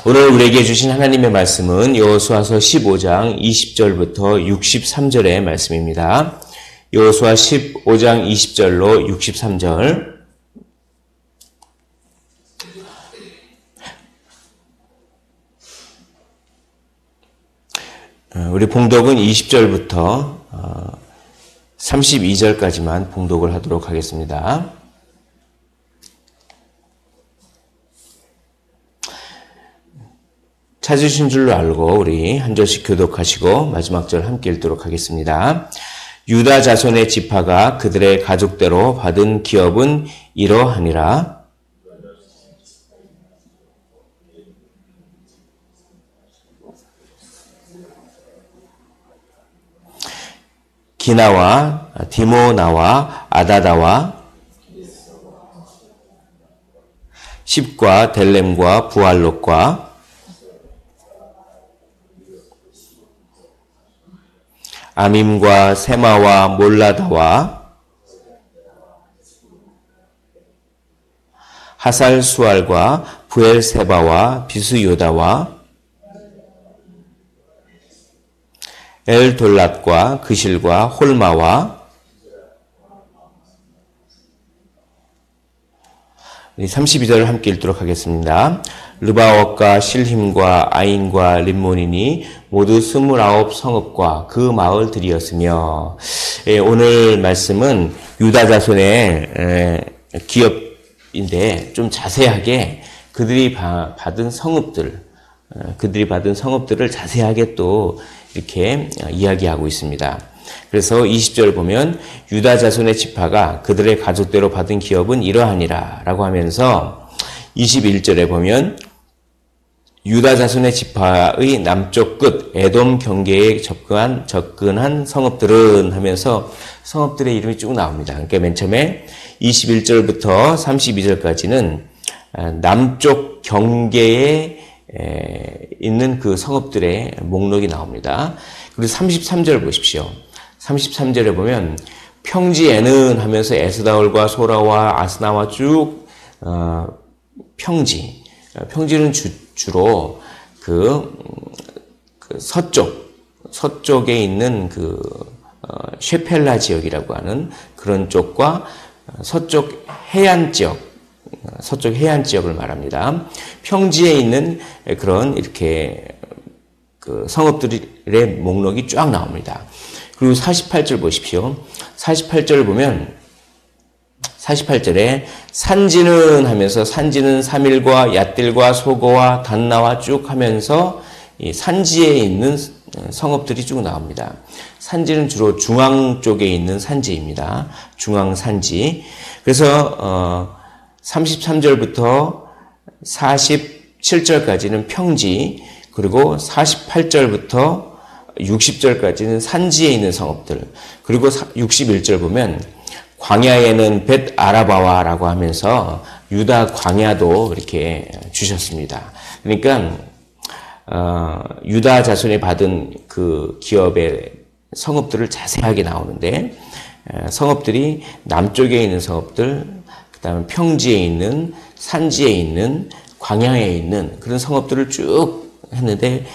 오늘 우리에게 주신 하나님의 말씀은 여호수아서 15장 20절부터 63절의 말씀입니다. 여호수아 15장 20절로 63절. 우리 봉독은 20절부터 32절까지만 봉독을 하도록 하겠습니다. 찾으신 줄로 알고 우리 한 절씩 교독하시고 마지막 절 함께 읽도록 하겠습니다. 유다 자손의 지파가 그들의 가족대로 받은 기업은 이러하니라. 기나와 디모나와 아다다와 십과 델렘과 부알롯과 아밈과 세마와 몰라다와 하살수알과 부엘세바와 비수요다와 엘돌랏과 그실과 홀마와 32절을 함께 읽도록 하겠습니다. 르바옷과 실힘과 아인과 림몬이니 모두 29 성읍과 그 마을들이었으며, 오늘 말씀은 유다 자손의 기업인데 좀 자세하게 그들이 받은 성읍들을 자세하게 또 이렇게 이야기하고 있습니다. 그래서 20절 보면 유다 자손의 지파가 그들의 가족대로 받은 기업은 이러하니라 라고 하면서 21절에 보면 유다 자손의 지파의 남쪽 끝 에돔 경계에 접근한 성읍들은 하면서 성읍들의 이름이 쭉 나옵니다. 그러니까 맨 처음에 21절부터 32절까지는 남쪽 경계에 있는 그 성읍들의 목록이 나옵니다. 그리고 33절 보십시오. 33절에 보면 평지에는 하면서 에스다올과 소라와 아스나와 쭉 평지는 주로 그 서쪽에 있는 그 쉐펠라 지역이라고 하는 그런 쪽과 서쪽 해안 지역을 말합니다. 평지에 있는 그런 이렇게 그 성읍들의 목록이 쫙 나옵니다. 그리고 48절 보십시오. 48절을 보면 48절에 산지는 하면서 산지는 사밀과 얏딜과 소고와 단나와 쭉 하면서 이 산지에 있는 성읍들이 쭉 나옵니다. 산지는 주로 중앙 쪽에 있는 산지입니다. 중앙 산지. 그래서 33절부터 47절까지는 평지, 그리고 48절부터 60절까지는 산지에 있는 성읍들, 그리고 61절 보면 광야에는 벳 아라바와라고 하면서 유다 광야도 이렇게 주셨습니다. 그러니까 유다 자손이 받은 그 기업의 성읍들을 자세하게 나오는데, 성읍들이 남쪽에 있는 성읍들, 그 다음에 평지에 있는, 산지에 있는, 광야에 있는 그런 성읍들을 쭉 했는데,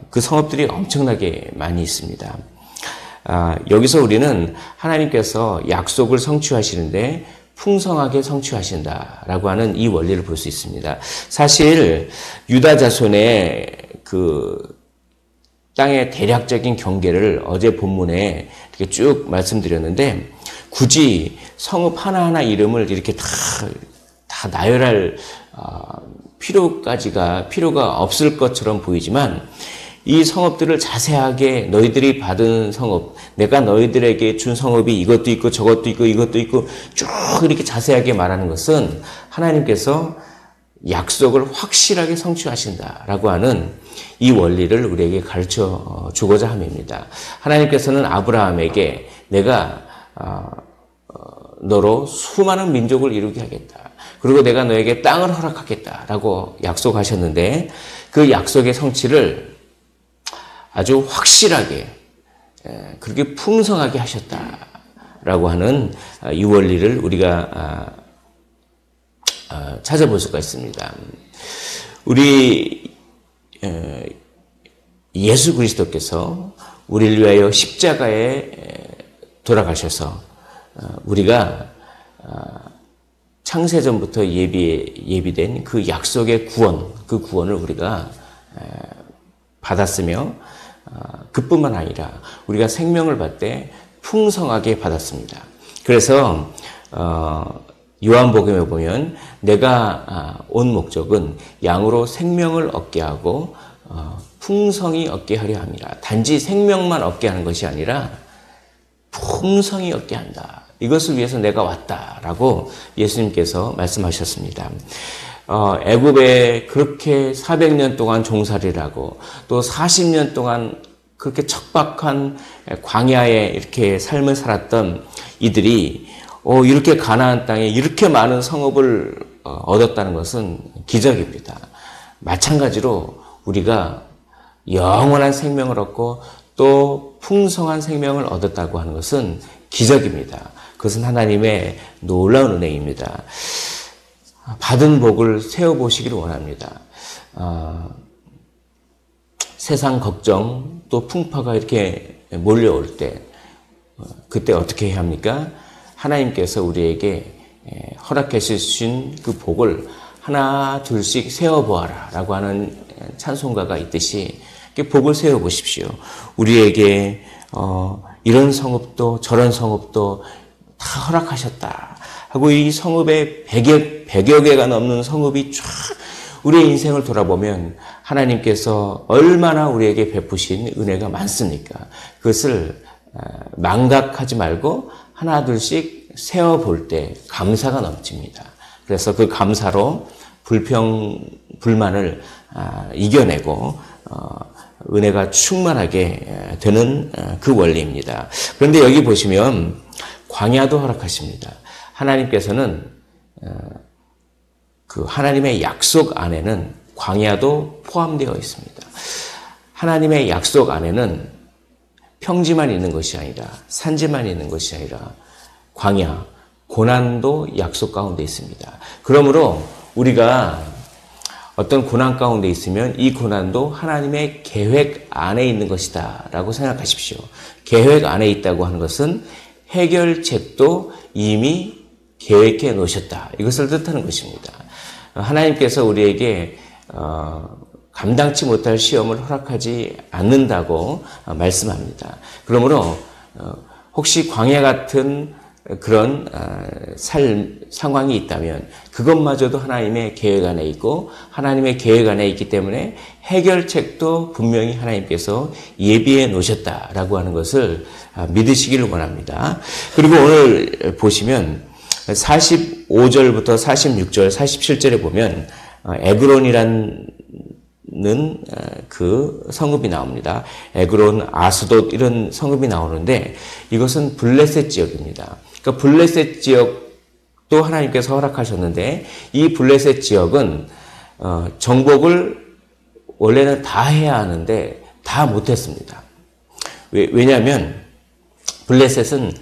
그 성읍들이 엄청나게 많이 있습니다. 여기서 우리는 하나님께서 약속을 성취하시는데 풍성하게 성취하신다라고 하는 이 원리를 볼 수 있습니다. 사실 유다 자손의 그 땅의 대략적인 경계를 어제 본문에 이렇게 쭉 말씀드렸는데, 굳이 성읍 하나하나 이름을 이렇게 다 나열할 필요가 없을 것처럼 보이지만, 이 성읍들을 자세하게 너희들이 받은 성읍, 내가 너희들에게 준 성읍이 이것도 있고 저것도 있고 이것도 있고 쭉 이렇게 자세하게 말하는 것은 하나님께서 약속을 확실하게 성취하신다라고 하는 이 원리를 우리에게 가르쳐 주고자 함입니다. 하나님께서는 아브라함에게 내가 너로 수많은 민족을 이루게 하겠다. 그리고 내가 너에게 땅을 허락하겠다라고 약속하셨는데, 그 약속의 성취를 아주 확실하게 그렇게 풍성하게 하셨다라고 하는 이 원리를 우리가 찾아볼 수가 있습니다. 우리 예수 그리스도께서 우리를 위하여 십자가에 돌아가셔서 우리가 창세전부터 예비된 그 약속의 구원, 그 구원을 우리가 받았으며 그뿐만 아니라 우리가 생명을 받되 풍성하게 받았습니다. 그래서 요한복음에 보면 내가 온 목적은 양으로 생명을 얻게 하고 풍성히 얻게 하려 함이라. 단지 생명만 얻게 하는 것이 아니라 풍성히 얻게 한다. 이것을 위해서 내가 왔다라고 예수님께서 말씀하셨습니다. 애굽에 그렇게 400년 동안 종살이를 하고 또 40년 동안 그렇게 척박한 광야에 이렇게 삶을 살았던 이들이 이렇게 가나안 땅에 이렇게 많은 성읍을 얻었다는 것은 기적입니다. 마찬가지로 우리가 영원한 생명을 얻고 또 풍성한 생명을 얻었다고 하는 것은 기적입니다. 그것은 하나님의 놀라운 은혜입니다. 받은 복을 세어보시기를 원합니다. 세상 걱정 또 풍파가 이렇게 몰려올 때 그때 어떻게 해야 합니까? 하나님께서 우리에게 허락해 주신 그 복을 하나 둘씩 세어보아라 라고 하는 찬송가가 있듯이 복을 세어보십시오. 우리에게 이런 성읍도 저런 성읍도 다 허락하셨다 하고 이 성읍에 100여 개가 넘는 성읍이 쫙 우리의 인생을 돌아보면 하나님께서 얼마나 우리에게 베푸신 은혜가 많습니까? 그것을 망각하지 말고 하나 둘씩 세어볼 때 감사가 넘칩니다. 그래서 그 감사로 불만을 이겨내고 은혜가 충만하게 되는 그 원리입니다. 그런데 여기 보시면 광야도 허락하십니다. 하나님께서는 그 하나님의 약속 안에는 광야도 포함되어 있습니다. 하나님의 약속 안에는 평지만 있는 것이 아니라 산지만 있는 것이 아니라 광야, 고난도 약속 가운데 있습니다. 그러므로 우리가 어떤 고난 가운데 있으면 이 고난도 하나님의 계획 안에 있는 것이다 라고 생각하십시오. 계획 안에 있다고 하는 것은 해결책도 이미 계획해 놓으셨다. 이것을 뜻하는 것입니다. 하나님께서 우리에게 감당치 못할 시험을 허락하지 않는다고 말씀합니다. 그러므로 혹시 광야 같은 그런 상황이 있다면 그것마저도 하나님의 계획 안에 있고 하나님의 계획 안에 있기 때문에 해결책도 분명히 하나님께서 예비해 놓으셨다라고 하는 것을 믿으시기를 원합니다. 그리고 오늘 보시면 45절부터 46절, 47절에 보면 에그론이라는 그 성읍이 나옵니다. 에그론, 아스돗 이런 성읍이 나오는데 이것은 블레셋 지역입니다. 그러니까 블레셋 지역도 하나님께서 허락하셨는데 이 블레셋 지역은 정복을 원래는 다 해야 하는데 다 못했습니다. 왜냐하면 블레셋은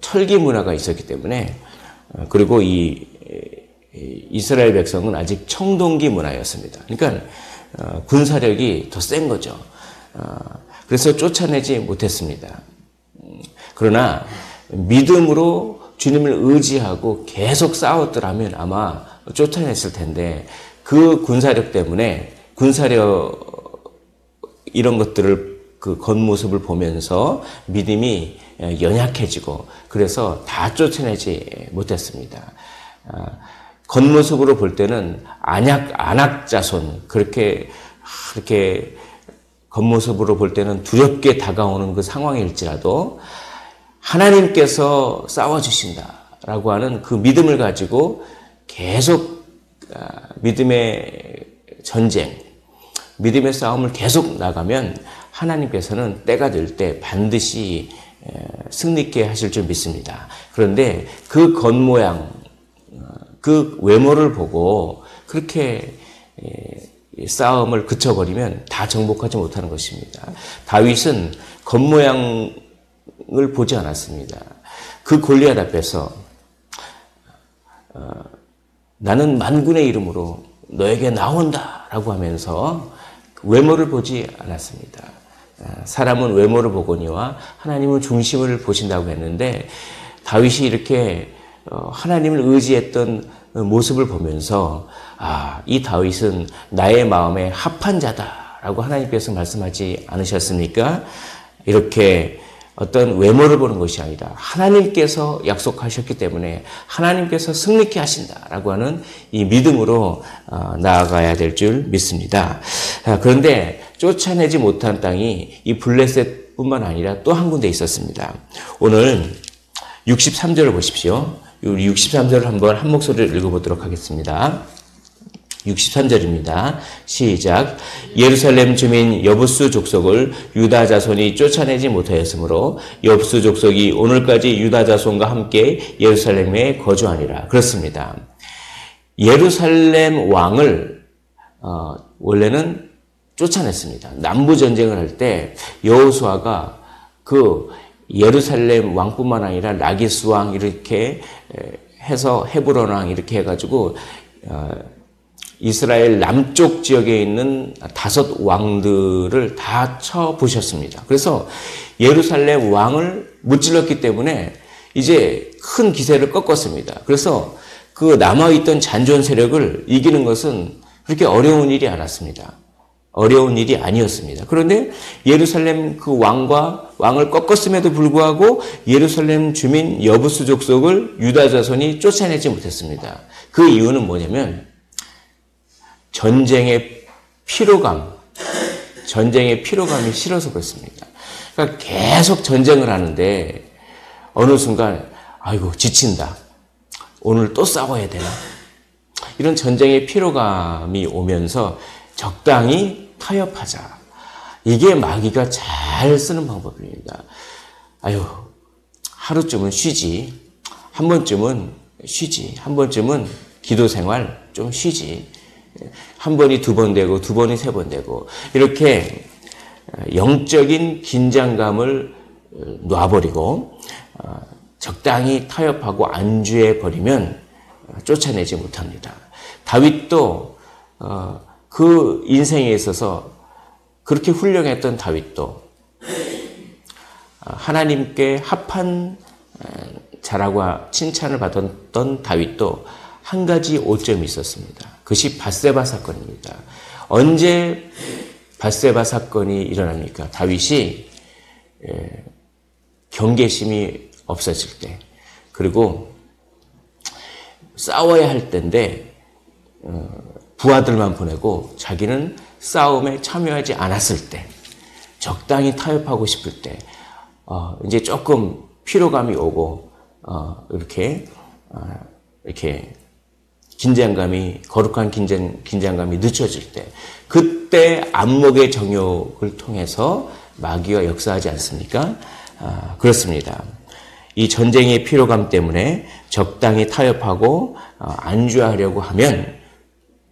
철기 문화가 있었기 때문에 그리고 이 이스라엘 백성은 아직 청동기 문화였습니다. 그러니까 군사력이 더 센 거죠. 그래서 쫓아내지 못했습니다. 그러나 믿음으로 주님을 의지하고 계속 싸웠더라면 아마 쫓아냈을 텐데 그 군사력 때문에 이런 것들을 그 겉모습을 보면서 믿음이 연약해지고 그래서 다 쫓아내지 못했습니다. 겉모습으로 볼 때는 안악자손 그렇게 겉모습으로 볼 때는 두렵게 다가오는 그 상황일지라도 하나님께서 싸워주신다라고 하는 그 믿음을 가지고 계속 믿음의 전쟁, 믿음의 싸움을 계속 나가면 하나님께서는 때가 될 때 반드시 승리케 하실 줄 믿습니다. 그런데 그 겉모양, 그 외모를 보고 그렇게 싸움을 그쳐버리면 다 정복하지 못하는 것입니다. 다윗은 겉모양을 보지 않았습니다. 그 골리앗 앞에서 나는 만군의 이름으로 너에게 나온다라고 하면서 외모를 보지 않았습니다. 사람은 외모를 보거니와 하나님은 중심을 보신다고 했는데 다윗이 이렇게 하나님을 의지했던 모습을 보면서 이 다윗은 나의 마음에 합한 자다라고 하나님께서 말씀하지 않으셨습니까? 이렇게 어떤 외모를 보는 것이 아니라 하나님께서 약속하셨기 때문에 하나님께서 승리케 하신다라고 하는 이 믿음으로 나아가야 될 줄 믿습니다. 그런데 쫓아내지 못한 땅이 이 블레셋뿐만 아니라 또 한 군데 있었습니다. 오늘 63절을 보십시오. 63절을 한번 한 목소리를 읽어보도록 하겠습니다. 63절입니다. 시작. 예루살렘 주민 여부수 족속을 유다 자손이 쫓아내지 못하였으므로 여부수 족속이 오늘까지 유다 자손과 함께 예루살렘에 거주하니라. 그렇습니다. 예루살렘 왕을 원래는 쫓아냈습니다. 남부 전쟁을 할 때 여호수아가 그 예루살렘 왕뿐만 아니라 라기스 왕 이렇게 해서 헤브론 왕 이렇게 해가지고 이스라엘 남쪽 지역에 있는 5 왕들을 다 쳐부셨습니다. 그래서 예루살렘 왕을 무찔렀기 때문에 이제 큰 기세를 꺾었습니다. 그래서 그 남아있던 잔존 세력을 이기는 것은 그렇게 어려운 일이 않았습니다. 어려운 일이 아니었습니다. 그런데 예루살렘 그 왕을 꺾었음에도 불구하고 예루살렘 주민 여부수 족속을 유다 자손이 쫓아내지 못했습니다. 그 이유는 뭐냐면 전쟁의 피로감이 싫어서 그렇습니다. 그러니까 계속 전쟁을 하는데 어느 순간 아이고 지친다. 오늘 또 싸워야 되나? 이런 전쟁의 피로감이 오면서 적당히 타협하자. 이게 마귀가 잘 쓰는 방법입니다. 아유, 하루쯤은 쉬지. 한 번쯤은 쉬지. 한 번쯤은 기도 생활 좀 쉬지. 한 번이 2번 되고 2번이 3번 되고 이렇게 영적인 긴장감을 놔버리고 적당히 타협하고 안주해 버리면 쫓아내지 못합니다. 다윗도 그 인생에 있어서 그렇게 훌륭했던 다윗도 하나님께 합한 자라고 칭찬을 받았던 다윗도 한 가지 오점이 있었습니다. 그것이 밧세바 사건입니다. 언제 밧세바 사건이 일어납니까? 다윗이 경계심이 없어질 때, 그리고 싸워야 할 때인데 부하들만 보내고 자기는 싸움에 참여하지 않았을 때, 적당히 타협하고 싶을 때, 이제 조금 피로감이 오고 이렇게 긴장감이, 거룩한 긴장감이 늦춰질 때, 그때 안목의 정욕을 통해서 마귀가 역사하지 않습니까? 그렇습니다. 이 전쟁의 피로감 때문에 적당히 타협하고 안주하려고 하면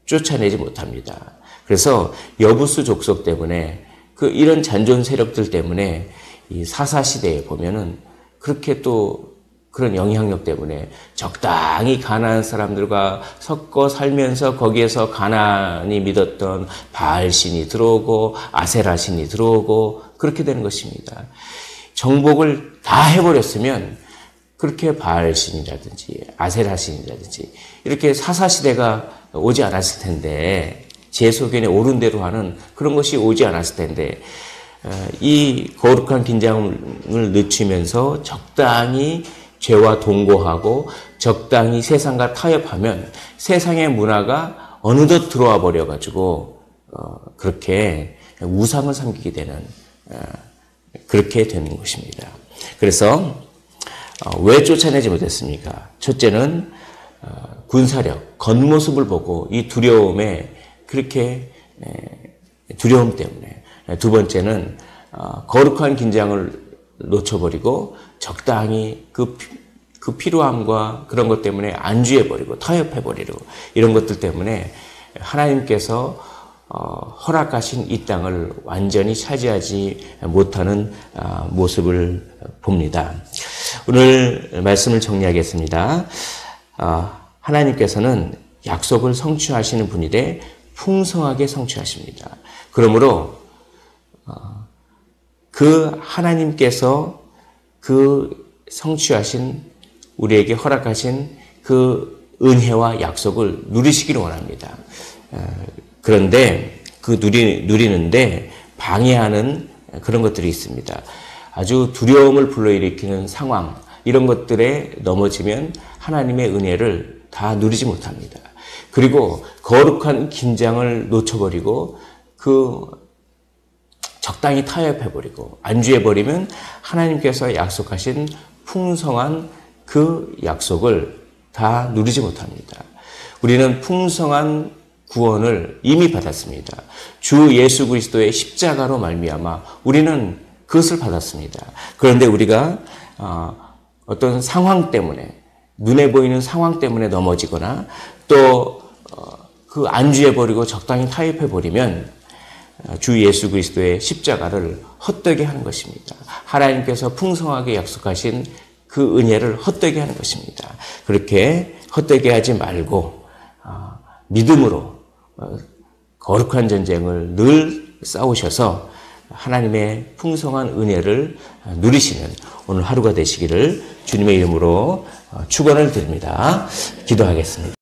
쫓아내지 못합니다. 그래서 여부수 족속 때문에 이런 잔존 세력들 때문에 이 사사시대에 보면은 그렇게 또 그런 영향력 때문에 적당히 가나안 사람들과 섞어 살면서 거기에서 가나안이 믿었던 바알신이 들어오고 아세라신이 들어오고 그렇게 되는 것입니다. 정복을 다 해버렸으면 그렇게 바알신이라든지 아세라신이라든지 이렇게 사사시대가 오지 않았을 텐데, 제소견에 옳은 대로 하는 그런 것이 오지 않았을 텐데, 이 거룩한 긴장을 늦추면서 적당히 죄와 동거하고 적당히 세상과 타협하면 세상의 문화가 어느덧 들어와 버려가지고 그렇게 우상을 섬기게 되는, 그렇게 되는 것입니다. 그래서 왜 쫓아내지 못했습니까? 첫째는 군사력, 겉모습을 보고 이 두려움에 그렇게 두려움 때문에. 두 번째는 거룩한 긴장을 놓쳐버리고 적당히 그 피로함과 그런 것 때문에 안주해버리고 타협해버리고 이런 것들 때문에 하나님께서 허락하신 이 땅을 완전히 차지하지 못하는 모습을 봅니다. 오늘 말씀을 정리하겠습니다. 하나님께서는 약속을 성취하시는 분이래 풍성하게 성취하십니다. 그러므로 그 하나님께서 그 성취하신 우리에게 허락하신 그 은혜와 약속을 누리시기를 원합니다. 그런데 그 누리는데 방해하는 그런 것들이 있습니다. 아주 두려움을 불러일으키는 상황, 이런 것들에 넘어지면 하나님의 은혜를 다 누리지 못합니다. 그리고 거룩한 긴장을 놓쳐버리고 적당히 타협해버리고 안주해버리면 하나님께서 약속하신 풍성한 그 약속을 다 누리지 못합니다. 우리는 풍성한 구원을 이미 받았습니다. 주 예수 그리스도의 십자가로 말미암아 우리는 그것을 받았습니다. 그런데 우리가 어떤 상황 때문에, 눈에 보이는 상황 때문에 넘어지거나 또 그 안주해버리고 적당히 타협해버리면 주 예수 그리스도의 십자가를 헛되게 하는 것입니다. 하나님께서 풍성하게 약속하신 그 은혜를 헛되게 하는 것입니다. 그렇게 헛되게 하지 말고 믿음으로 거룩한 전쟁을 늘 싸우셔서 하나님의 풍성한 은혜를 누리시는 오늘 하루가 되시기를 주님의 이름으로 축원을 드립니다. 기도하겠습니다.